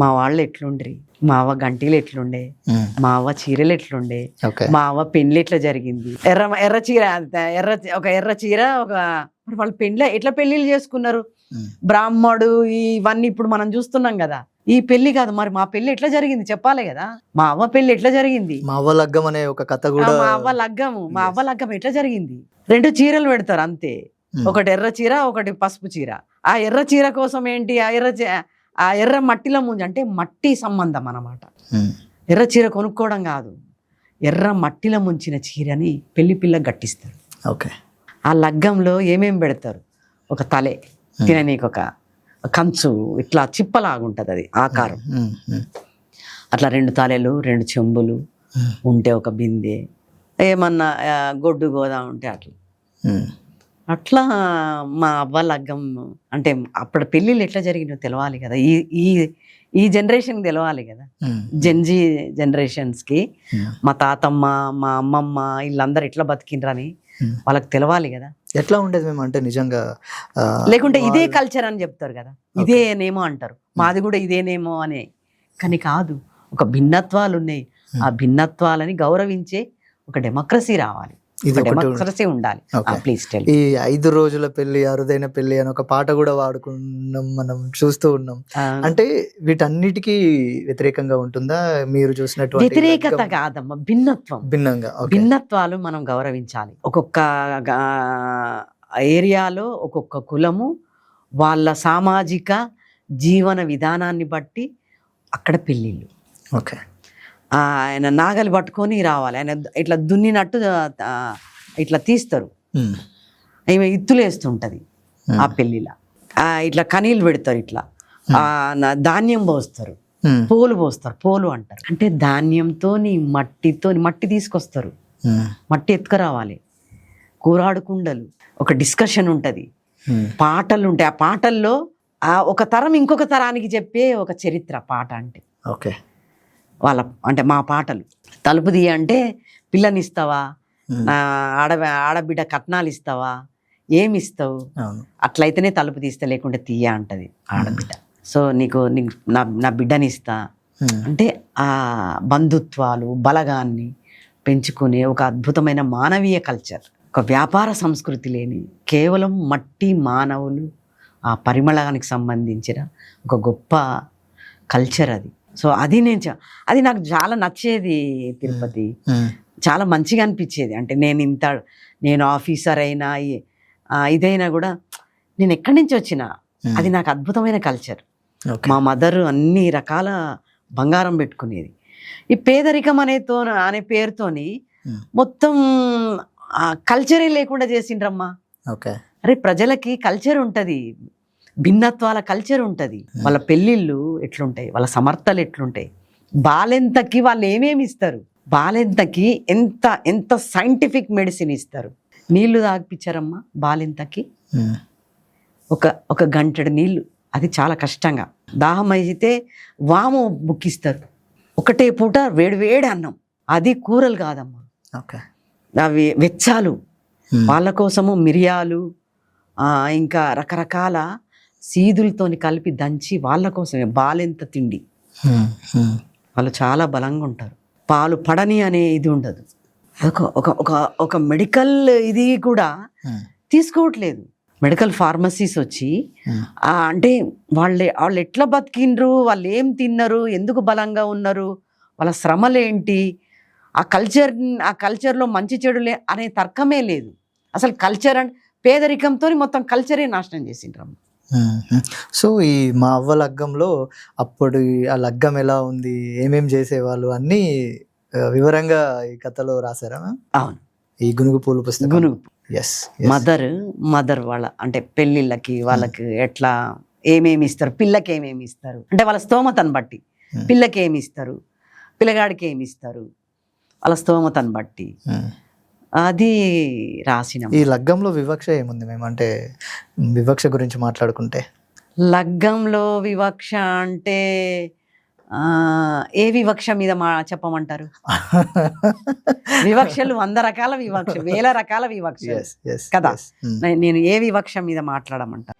మా వాళ్ళు ఎట్లుండ్రి, మా అవ్వ గంటీలు ఎట్లుండే, మా అవ్వ చీరలు ఎట్లుండే, మా అవ్వ పెండ్లి ఎట్లా జరిగింది, ఎర్ర చీర ఎర్ర చీర మరి వాళ్ళు ఎట్లా పెళ్లిళ్ళు చేసుకున్నారు, బ్రాహ్మడు ఇవన్నీ ఇప్పుడు మనం చూస్తున్నాం కదా. ఈ పెళ్లి కాదు, మరి మా పెళ్లి ఎట్లా జరిగింది చెప్పాలి కదా. మా అవ్వ పెళ్లి ఎట్లా జరిగింది, మా అవ్వ లగ్గం అనే ఒక కథ కూడా, మా అవ్వ లగ్గం ఎట్లా జరిగింది. 2 చీరలు పెడతారు అంతే, ఒకటి ఎర్ర చీర ఒకటి పసుపు చీర. ఆ ఎర్ర చీర కోసం ఏంటి, ఆ ఎర్ర మట్టిలో ముంచి, అంటే మట్టి సంబంధం అన్నమాట. ఎర్ర చీర కొనుక్కోవడం కాదు, ఎర్ర మట్టిలో ముంచిన చీరని పెళ్లి పిల్ల గట్టిస్తారు. ఓకే. ఆ లగ్గంలో ఏమేమి పెడతారు, ఒక తలే తిననీకి, ఒక కంచు ఇట్లా చిప్పలాగుంటది అది ఆకారం, అట్లా 2 తలెలు 2 చెంబులు ఉంటే, ఒక బిందె, ఏమన్నా గొడ్డు గోదా ఉంటే అట్లా మా అవ్వ లగ్గం. అంటే అప్పుడు పెళ్ళిళ్ళు ఎట్లా జరిగినో తెలవాలి కదా, ఈ జనరేషన్ తెలవాలి కదా, జెన్జీ జనరేషన్స్కి. మా తాతమ్మ మా అమ్మమ్మ వీళ్ళందరూ ఎట్లా బతికినరని వాళ్ళకి తెలవాలి కదా. ఎట్లా ఉండేది మేము అంటే నిజంగా, లేకుంటే ఇదే కల్చర్ అని చెప్తారు కదా, ఇదేనేమో అంటారు, మాది కూడా ఇదేనేమో అనే. కానీ కాదు, ఒక భిన్నత్వాలు ఉన్నాయి, ఆ భిన్నత్వాలని గౌరవించే ఒక డెమోక్రసీ రావాలి, డెమోక్రసీ ఉండాలి. Please tell. ఈ 5 రోజుల పెళ్లి, అరుదైన పెళ్లి అని ఒక పాట కూడా వాడుకున్నాం, మనం చూస్తూ ఉన్నాం. అంటే వీటన్నిటికీ వ్యతిరేకంగా ఉంటుందా మీరు చూసినటువంటి? వ్యతిరేకత కాదమ్మా, భిన్నత్వం. భిన్నత్వాలు మనం గౌరవించాలి. ఒక్కొక్క ఏరియాలో ఒక్కొక్క కులము వాళ్ళ సామాజిక జీవన విధానాన్ని బట్టి అక్కడ పెళ్ళిళ్ళు. ఓకే. ఆయన నాగలి పట్టుకొని రావాలి, ఆయన ఇట్లా దున్నినట్టు ఇట్లా తీస్తారు, ఈమె ఇత్తులు వేస్తుంటది ఆ పెళ్లిలా, ఇట్లా కనీళ్ళు పెడతారు, ఇట్లా ధాన్యం పోస్తారు, పోలు పోస్తారు, పోలు అంటారు. అంటే ధాన్యంతో మట్టి తీసుకొస్తారు, మట్టి ఎత్తుకురావాలి, కూరాడుకుండలు, ఒక డిస్కషన్ ఉంటది, పాటలు ఉంటాయి. ఆ పాటల్లో ఒక తరం ఇంకొక తరానికి చెప్పే ఒక చరిత్ర పాట అంటే. ఓకే. అంటే మా పాటలు, తలుపు తీయ అంటే పిల్లనిస్తావా, ఆడబిడ్డ కట్నాలు ఇస్తావా, ఏమి ఇస్తావు, అట్లయితేనే తలుపు తీస్తే, లేకుంటే తీయ అంటది ఆడబిడ్డ. సో నీకు నా బిడ్డని ఇస్తా అంటే ఆ బంధుత్వాలు బలగాన్ని పెంచుకునే ఒక అద్భుతమైన మానవీయ కల్చర్, ఒక వ్యాపార సంస్కృతి లేని కేవలం మట్టి మానవులు ఆ పరిమళానికి సంబంధించిన ఒక గొప్ప కల్చర్ అది. సో అది అది నాకు చాలా నచ్చేది తిరుపతి, చాలా మంచిగా అనిపించేది. అంటే నేను ఆఫీసర్ అయినా ఇదైనా కూడా నేను ఎక్కడి నుంచి వచ్చినా అది నాకు అద్భుతమైన కల్చర్. మా మదర్ అన్ని రకాల బంగారం పెట్టుకునేది. ఈ పేదరికం అనే పేరుతోని మొత్తం కల్చరే లేకుండా చేసిండ్రమ్మా. అరే ప్రజలకి కల్చర్ ఉంటుంది, భిన్నత్వాల కల్చర్ ఉంటుంది, వాళ్ళ పెళ్ళిళ్ళు ఎట్లుంటాయి, వాళ్ళ సమర్థలు ఎట్లుంటాయి, బాలెంతకి వాళ్ళు ఏమేమి ఇస్తారు, బాలెంతకి ఎంత సైంటిఫిక్ మెడిసిన్ ఇస్తారు. నీళ్లు తాగిపించారమ్మా బాలెంతకి, ఒక గంటెడు నీళ్లు, అది చాలా కష్టంగా. దాహం అయితే వాము బుక్కిస్తారు, ఒకటే పూట వేడి అన్నం, అది కూరలు కాదమ్మా, అవి వెచ్చాలు. వాళ్ళ కోసము మిరియాలు ఇంకా రకరకాల సీదులతోని కలిపి దంచి వాళ్ళ కోసమే బాలెంత తిండి. వాళ్ళు చాలా బలంగా ఉంటారు. పాలు పడని అనే ఇది ఉండదు. ఒక మెడికల్ ఇది కూడా తీసుకోవట్లేదు. మెడికల్ ఫార్మసీస్ వచ్చి అంటే వాళ్ళు ఎట్లా బతికిండ్రు, వాళ్ళు ఏం తిన్నారు, ఎందుకు బలంగా ఉన్నారు, వాళ్ళ శ్రమలేంటి, ఆ కల్చర్లో మంచి చెడులే అనే తర్కమే లేదు అసలు. కల్చర్ అంటే పేదరికంతో మొత్తం కల్చరే నాశనం చేసిండ్రమ్మ. సో ఈ మా అవ్వ లగ్గంలో అప్పుడు ఆ లగ్గం ఎలా ఉంది, ఏమేం చేసేవాళ్ళు అన్నీ వివరంగా ఈ కథలో రాశారా? అవును, ఈ గునుగు పూలు పుస్తకం. గునుగు మదర్ వాళ్ళ అంటే పెళ్ళిళ్ళకి వాళ్ళకి ఎట్లా ఏమేమి ఇస్తారు, పిల్లకి ఏమేమి ఇస్తారు, అంటే వాళ్ళ స్తోమతను బట్టి పిల్లకి ఏమి ఇస్తారు, పిల్లగాడికి ఏమి ఇస్తారు, వాళ్ళ స్తోమతను బట్టి అది రాసిన. ఈ లగ్గంలో వివక్ష ఏముంది మేము అంటే, వివక్ష గురించి మాట్లాడుకుంటే? లగ్గంలో వివక్ష అంటే ఏ వివక్ష మీద చెప్పమంటారు? వివక్షలు 100 రకాల వివక్ష, 1000 రకాల వివక్ష కదా. నేను ఏ వివక్ష మీద మాట్లాడమంటారు?